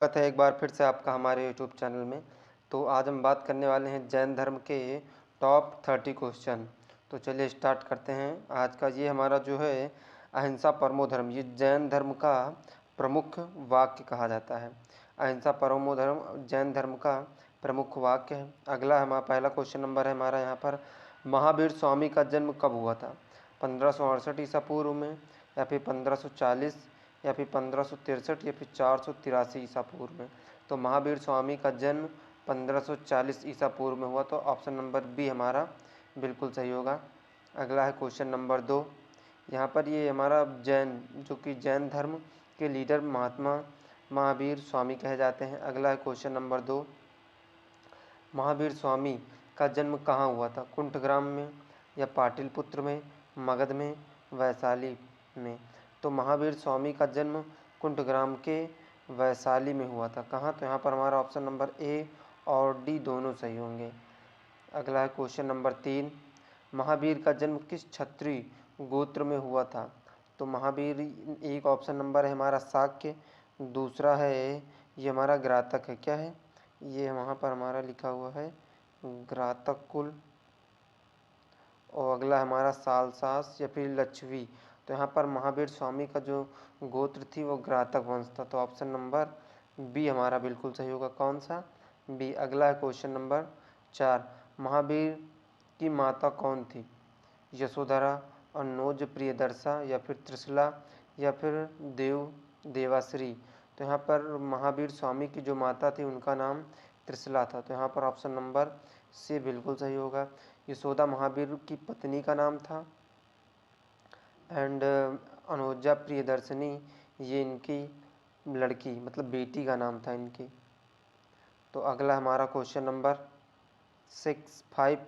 स्वागत है एक बार फिर से आपका हमारे यूट्यूब चैनल में। तो आज हम बात करने वाले हैं जैन धर्म के टॉप 30 क्वेश्चन। तो चलिए स्टार्ट करते हैं। आज का ये हमारा जो है अहिंसा परमो धर्म, ये जैन धर्म का प्रमुख वाक्य कहा जाता है। अहिंसा परमो धर्म जैन धर्म का प्रमुख वाक्य है। अगला हमारा पहला क्वेश्चन नंबर है हमारा यहाँ पर, महावीर स्वामी का जन्म कब हुआ था? 1568 ईसा पूर्व में, या फिर 1540, या फिर 1563, या फिर 483 ईसा पूर्व में। तो महावीर स्वामी का जन्म 1540 ईसा पूर्व में हुआ, तो ऑप्शन नंबर बी हमारा बिल्कुल सही होगा। अगला है क्वेश्चन नंबर 2। यहाँ पर ये हमारा जैन, जो कि जैन धर्म के लीडर महात्मा महावीर स्वामी कहे जाते हैं। अगला है क्वेश्चन नंबर 2, महावीर स्वामी का जन्म कहाँ हुआ था? कुंठग्राम में, या पाटलिपुत्र में, मगध में, वैशाली में। तो महावीर स्वामी का जन्म कुंठग्राम के वैशाली में हुआ था। कहाँ? तो यहाँ पर हमारा ऑप्शन नंबर ए और डी दोनों सही होंगे। अगला है क्वेश्चन नंबर 3, महावीर का जन्म किस क्षत्रिय गोत्र में हुआ था? तो महावीर, एक ऑप्शन नंबर है हमारा शाक्य, दूसरा है ये हमारा ग्रातक है। क्या है ये? वहाँ पर हमारा लिखा हुआ है ग्रातक कुल, और अगला हमारा सालसास या फिर लच्छवी। तो यहाँ पर महावीर स्वामी का जो गोत्र थी वो ग्रातक वंश था। तो ऑप्शन नंबर बी हमारा बिल्कुल सही होगा। कौन सा? बी। अगला है क्वेश्चन नंबर 4, महावीर की माता कौन थी? यशोधरा, अनोज प्रियदर्शा, या फिर त्रिशला, या फिर देवाश्री। तो यहाँ पर महावीर स्वामी की जो माता थी उनका नाम त्रिशला था। तो यहाँ पर ऑप्शन नंबर सी बिल्कुल सही होगा। यशोदा महावीर की पत्नी का नाम था, एंड अनुजा प्रियदर्शनी ये इनकी लड़की मतलब बेटी का नाम था इनकी। तो अगला हमारा क्वेश्चन नंबर 5,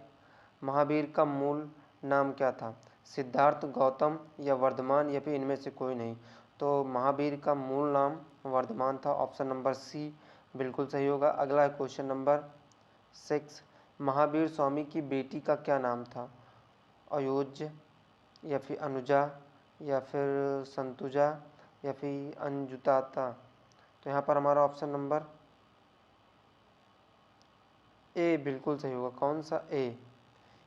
महावीर का मूल नाम क्या था? सिद्धार्थ, गौतम, या वर्धमान, या फिर इनमें से कोई नहीं। तो महावीर का मूल नाम वर्धमान था। ऑप्शन नंबर सी बिल्कुल सही होगा। अगला है क्वेश्चन नंबर 6, महावीर स्वामी की बेटी का क्या नाम था? अयोज्य, या फिर अनुजा, या फिर संतुजा, या फिर अंजुताता। तो यहाँ पर हमारा ऑप्शन नंबर ए बिल्कुल सही होगा। कौन सा? ए।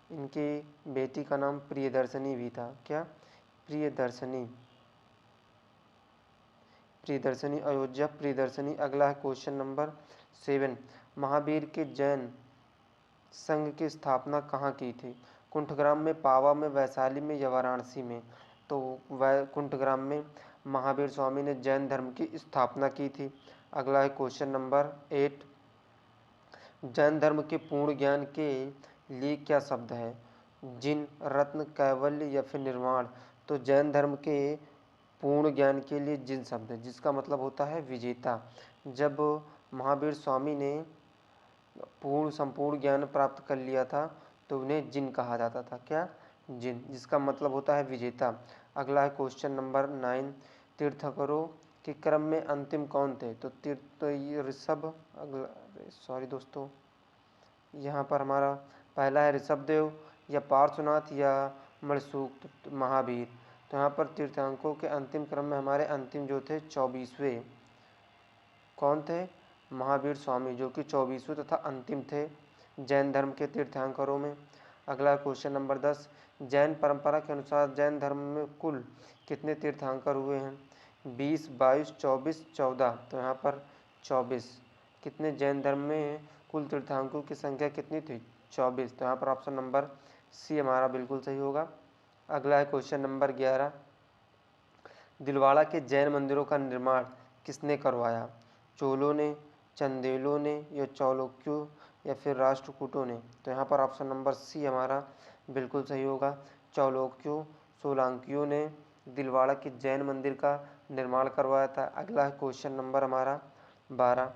इनकी बेटी का नाम प्रियदर्शनी भी था। क्या? प्रियदर्शनी, प्रियदर्शनी, अयोध्या प्रियदर्शनी। अगला है क्वेश्चन नंबर 7, महावीर के जैन संघ की स्थापना कहाँ की थी? कुंठग्राम में, पावा में, वैशाली में, या वाराणसी में। तो वह कुंठग्राम में महावीर स्वामी ने जैन धर्म की स्थापना की थी। अगला है क्वेश्चन नंबर 8, जैन धर्म के पूर्ण ज्ञान के लिए क्या शब्द है? जिन, रत्न, कैवल्य, या फिर निर्वाण। तो जैन धर्म के पूर्ण ज्ञान के लिए जिन शब्द है, जिसका मतलब होता है विजेता। जब महावीर स्वामी ने संपूर्ण ज्ञान प्राप्त कर लिया था तो उन्हें जिन कहा जाता था। क्या? जिन, जिसका मतलब होता है विजेता। अगला है क्वेश्चन नंबर 9, तीर्थंकरों के क्रम में अंतिम कौन थे? तो ये ऋषभ, अगला सॉरी दोस्तों, यहाँ पर हमारा पहला है ऋषभदेव, या पार्श्वनाथ, या मणिसूक्त महावीर। तो यहाँ पर तीर्थंकरों के अंतिम क्रम में हमारे अंतिम जो थे 24वें कौन थे? महावीर स्वामी, जो कि 24वें तथा अंतिम थे जैन धर्म के तीर्थंकरों में। अगला क्वेश्चन नंबर 10, जैन परंपरा के अनुसार जैन धर्म में कुल कितने तीर्थंकर हुए हैं? 20, 22, 24, 14। तो यहाँ पर 24। कितने जैन धर्म में कुल तीर्थंकरों की संख्या कितनी थी? 24। तो यहाँ पर ऑप्शन नंबर सी हमारा बिल्कुल सही होगा। अगला है क्वेश्चन नंबर 11, दिलवाड़ा के जैन मंदिरों का निर्माण किसने करवाया? चोलों ने, चंदेलों ने, या चालुक्यों, या फिर राष्ट्रकूटों ने। तो यहाँ पर ऑप्शन नंबर सी हमारा बिल्कुल सही होगा। चालुक्यों, सोलंकियों ने दिलवाड़ा के जैन मंदिर का निर्माण करवाया था। अगला है क्वेश्चन नंबर हमारा 12,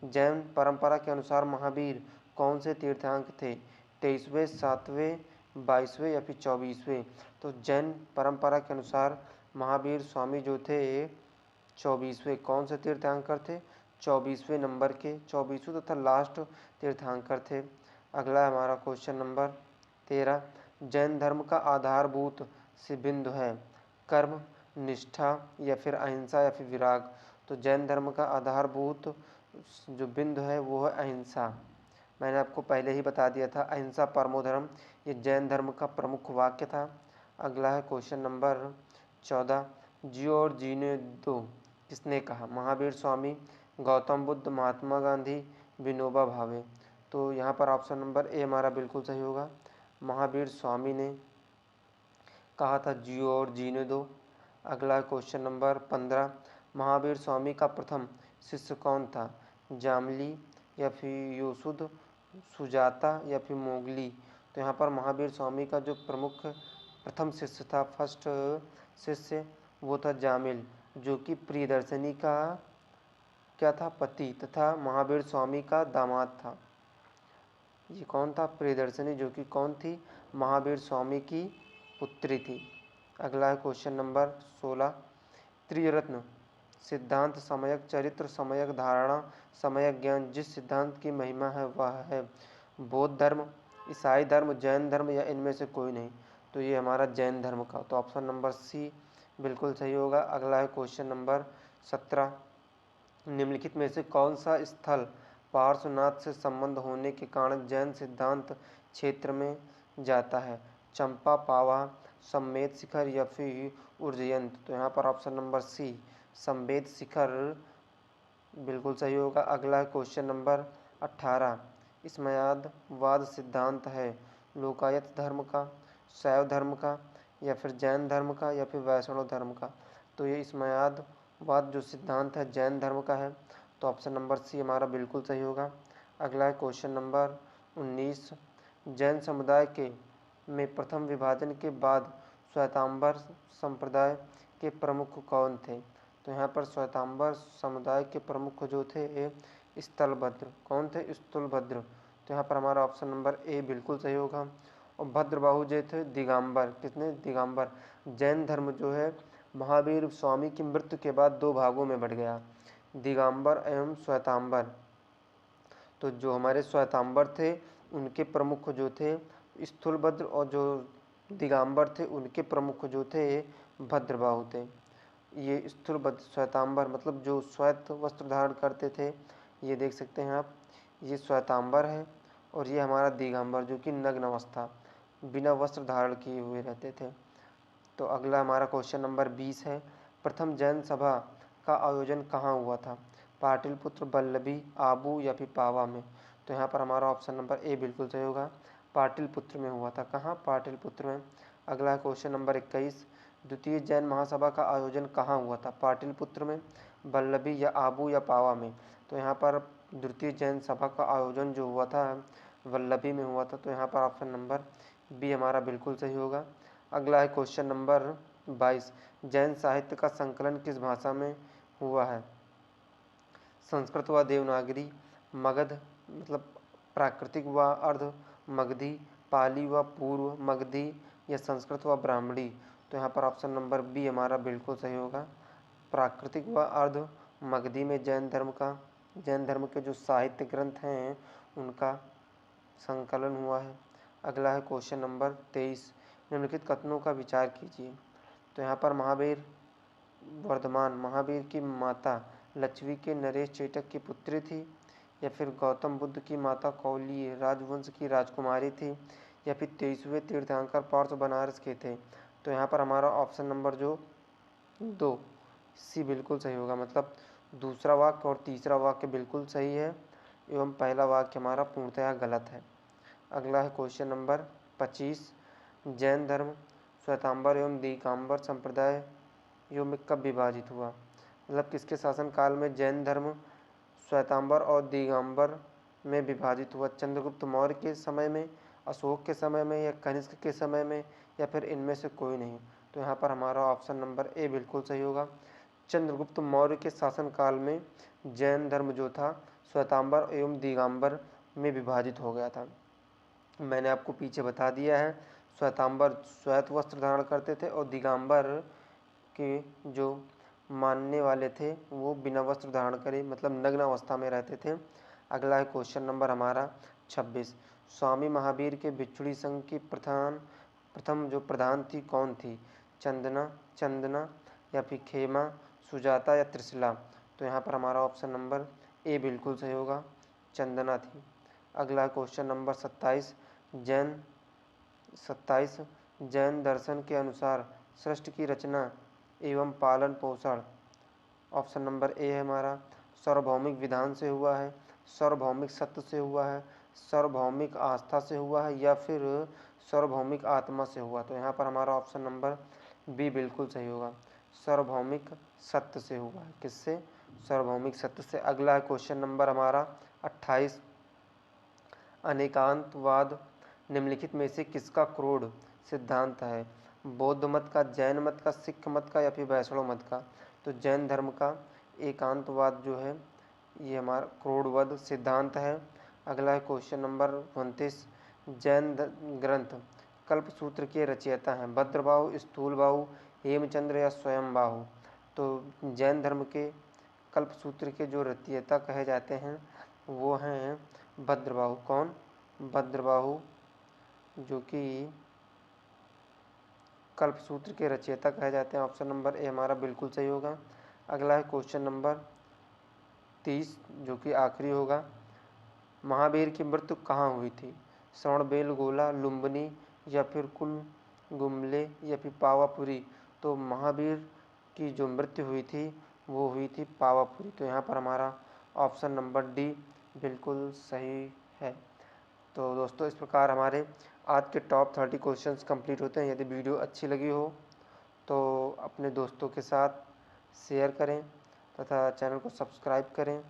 जैन परंपरा के अनुसार महावीर कौन से तीर्थंकर थे? 23वें, 7वें, 22वें, या फिर 24वें। तो जैन परंपरा के अनुसार महावीर स्वामी जो थे 24वें कौन से तीर्थंकर थे? 24वें नंबर के 24वें तथा लास्ट तीर्थंकर थे। अगला हमारा क्वेश्चन नंबर 13, जैन धर्म का आधारभूत सिद्ध बिंदु है कर्म, निष्ठा, या फिर अहिंसा, या फिर विराग। तो जैन धर्म का आधारभूत जो बिंदु है वो है अहिंसा। मैंने आपको पहले ही बता दिया था, अहिंसा परमो धर्म, ये जैन धर्म का प्रमुख वाक्य था। अगला है क्वेश्चन नंबर 14, जियो और जीने दो किसने कहा? महावीर स्वामी, गौतम बुद्ध, महात्मा गांधी, विनोबा भावे। तो यहाँ पर ऑप्शन नंबर ए हमारा बिल्कुल सही होगा। महावीर स्वामी ने कहा था जियो और जीने दो। अगला क्वेश्चन नंबर 15, महावीर स्वामी का प्रथम शिष्य कौन था? जामली या फिर योसुद, सुजाता या फिर मोगली? तो यहाँ पर महावीर स्वामी का जो प्रमुख प्रथम शिष्य था, फर्स्ट शिष्य, वो था जामिल, जो कि प्रियदर्शनी का क्या था? पति तथा महावीर स्वामी का दामाद था। ये कौन था? प्रियदर्शनी, जो कि कौन थी? महावीर स्वामी की पुत्री थी। अगला है क्वेश्चन नंबर 16, त्रिरत्न सिद्धांत सम्यक चरित्र, सम्यक धारणा, सम्यक ज्ञान, जिस सिद्धांत की महिमा है वह है बौद्ध धर्म, ईसाई धर्म, जैन धर्म या इनमें से कोई नहीं? तो ये हमारा जैन धर्म का, तो ऑप्शन नंबर सी बिल्कुल सही होगा। अगला है क्वेश्चन नंबर 17, निम्नलिखित में से कौन सा स्थल पार्श्वनाथ से संबंध होने के कारण जैन सिद्धांत क्षेत्र में जाता है? चंपा, पावा, सम्मेद शिखर या फिर उज्जयंत? तो यहाँ पर ऑप्शन नंबर सी सम्मेद शिखर बिल्कुल सही होगा। अगला क्वेश्चन नंबर 18, स्मयादवाद सिद्धांत है लोकायत धर्म का, शैव धर्म का या फिर जैन धर्म का या फिर वैष्णव धर्म का? तो ये स्मयादवाद जो सिद्धांत है जैन धर्म का है, तो ऑप्शन नंबर सी हमारा बिल्कुल सही होगा। अगला क्वेश्चन नंबर 19, जैन समुदाय के में प्रथम विभाजन के बाद श्वेतांबर संप्रदाय के प्रमुख कौन थे? तो यहाँ पर श्वेतांबर समुदाय के प्रमुख जो थे स्थलभद्र। कौन थे? स्थलभद्र। तो यहाँ पर हमारा ऑप्शन नंबर ए बिल्कुल सही होगा। और भद्रबाहु जो थे दिगंबर। कितने? दिगंबर। जैन धर्म जो है महावीर स्वामी की मृत्यु के बाद दो भागों में बढ़ गया, दिगंबर एवं श्वेतांबर। तो जो हमारे श्वेतांबर थे उनके प्रमुख जो थे स्थूलभद्र, और जो दिगंबर थे उनके प्रमुख जो थे भद्रबाहु थे। ये स्थूलभद्र श्वेतांबर मतलब जो श्वेत वस्त्र धारण करते थे, ये देख सकते हैं आप, ये श्वेतांबर है, और ये हमारा दिगंबर जो कि नग्न अवस्था बिना वस्त्र धारण किए हुए रहते थे। तो अगला हमारा क्वेश्चन नंबर 20 है, प्रथम जैन सभा का आयोजन कहाँ हुआ था? पाटलिपुत्र, वल्लभी, आबू या फिर पावा में? तो यहाँ पर हमारा ऑप्शन नंबर ए बिल्कुल सही होगा, पाटलिपुत्र में हुआ था। कहाँ? पाटलिपुत्र में। अगला क्वेश्चन नंबर 21, द्वितीय जैन महासभा का आयोजन कहाँ हुआ था? पाटलिपुत्र में, वल्लभी या आबू या पावा में? तो यहाँ पर द्वितीय जैन सभा का आयोजन जो हुआ था वल्लभी में हुआ था। तो यहाँ पर ऑप्शन नंबर बी हमारा बिल्कुल सही होगा। अगला है क्वेश्चन नंबर 22, जैन साहित्य का संकलन किस भाषा में हुआ है? संस्कृत व देवनागरी, मगध मतलब प्राकृतिक व अर्ध मगधी, पाली व पूर्व मगधी या संस्कृत व ब्राह्मणी? तो यहाँ पर ऑप्शन नंबर बी हमारा बिल्कुल सही होगा, प्राकृतिक व अर्ध मगधी में जैन धर्म के जो साहित्य ग्रंथ हैं उनका संकलन हुआ है। अगला है क्वेश्चन नंबर 23, निम्नलिखित कथनों का विचार कीजिए। तो यहाँ पर महावीर की माता लक्ष्मी के नरेश चेटक की पुत्री थी, या फिर गौतम बुद्ध की माता कौली राजवंश की राजकुमारी थी, या फिर 23वें तीर्थंकर पार्थ बनारस के थे? तो यहाँ पर हमारा ऑप्शन नंबर जो 2 सी बिल्कुल सही होगा, मतलब दूसरा वाक्य और तीसरा वाक्य बिल्कुल सही है एवं पहला वाक्य हमारा पूर्णतः गलत है। अगला है क्वेश्चन नंबर 25, जैन धर्म श्वेतांबर एवं दिगंबर संप्रदायों में कब विभाजित हुआ? मतलब किसके शासनकाल में जैन धर्म श्वेतांबर और दिगंबर में विभाजित हुआ? चंद्रगुप्त मौर्य के समय में, अशोक के समय में या कनिष्क के समय में, या फिर इनमें से कोई नहीं? तो यहाँ पर हमारा ऑप्शन नंबर ए बिल्कुल सही होगा, चंद्रगुप्त मौर्य के शासनकाल में जैन धर्म जो था श्वेतांबर एवं दिगंबर में विभाजित हो गया था। मैंने आपको पीछे बता दिया है, श्वेतांबर श्वेत वस्त्र धारण करते थे और दिगंबर के जो मानने वाले थे वो बिना वस्त्र धारण करे मतलब नग्न अवस्था में रहते थे। अगला है क्वेश्चन नंबर हमारा 26, स्वामी महावीर के भिक्षुणी संघ की प्रथम जो प्रधान थी कौन थी? चंदना या फिर खेमा, सुजाता या त्रिशला? तो यहाँ पर हमारा ऑप्शन नंबर ए बिल्कुल सही होगा, चंदना थी। अगला क्वेश्चन नंबर 27। जैन दर्शन के अनुसार सृष्टि की रचना एवं पालन पोषण, ऑप्शन नंबर ए है हमारा, सार्वभौमिक विधान से हुआ है, सार्वभौमिक सत्य से हुआ है, सार्वभौमिक आस्था से हुआ है, या फिर सार्वभौमिक आत्मा से हुआ। तो यहाँ पर हमारा ऑप्शन नंबर बी बिल्कुल सही होगा, सार्वभौमिक सत्य से हुआ है। किससे? सार्वभौमिक सत्य से। अगला है क्वेश्चन नंबर हमारा 28। अनेकांतवाद निम्नलिखित में से किसका क्रोध सिद्धांत है? बौद्ध मत का, जैन मत का, सिख मत का, या फिर वैष्णव मत का? तो जैन धर्म का एकांतवाद जो है ये हमारा क्रोधवध सिद्धांत है। अगला है क्वेश्चन नंबर 29। जैन ग्रंथ कल्पसूत्र के रचयिता हैं भद्रबाहु, स्थूलबाहु, हेमचंद्र या स्वयंबाहु? तो जैन धर्म के कल्पसूत्र के जो रचयिता कहे जाते हैं वो हैं भद्रबाहु। कौन? भद्रबाहु, जो कि कल्पसूत्र के रचयिता कहे जाते हैं। ऑप्शन नंबर ए हमारा बिल्कुल सही होगा। अगला है क्वेश्चन नंबर 30, जो कि आखिरी होगा। महावीर की मृत्यु कहाँ हुई थी? श्रवणबेलगोला, लुम्बिनी, या फिर कुलगुमले, या फिर पावापुरी? तो महावीर की जो मृत्यु हुई थी वो हुई थी पावापुरी। तो यहाँ पर हमारा ऑप्शन नंबर डी बिल्कुल सही है। तो दोस्तों इस प्रकार हमारे आज के टॉप 30 क्वेश्चंस कंप्लीट होते हैं। यदि वीडियो अच्छी लगी हो तो अपने दोस्तों के साथ शेयर करें तथा चैनल को सब्सक्राइब करें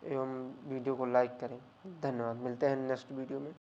एवं वीडियो को लाइक करें। धन्यवाद। मिलते हैं नेक्स्ट वीडियो में।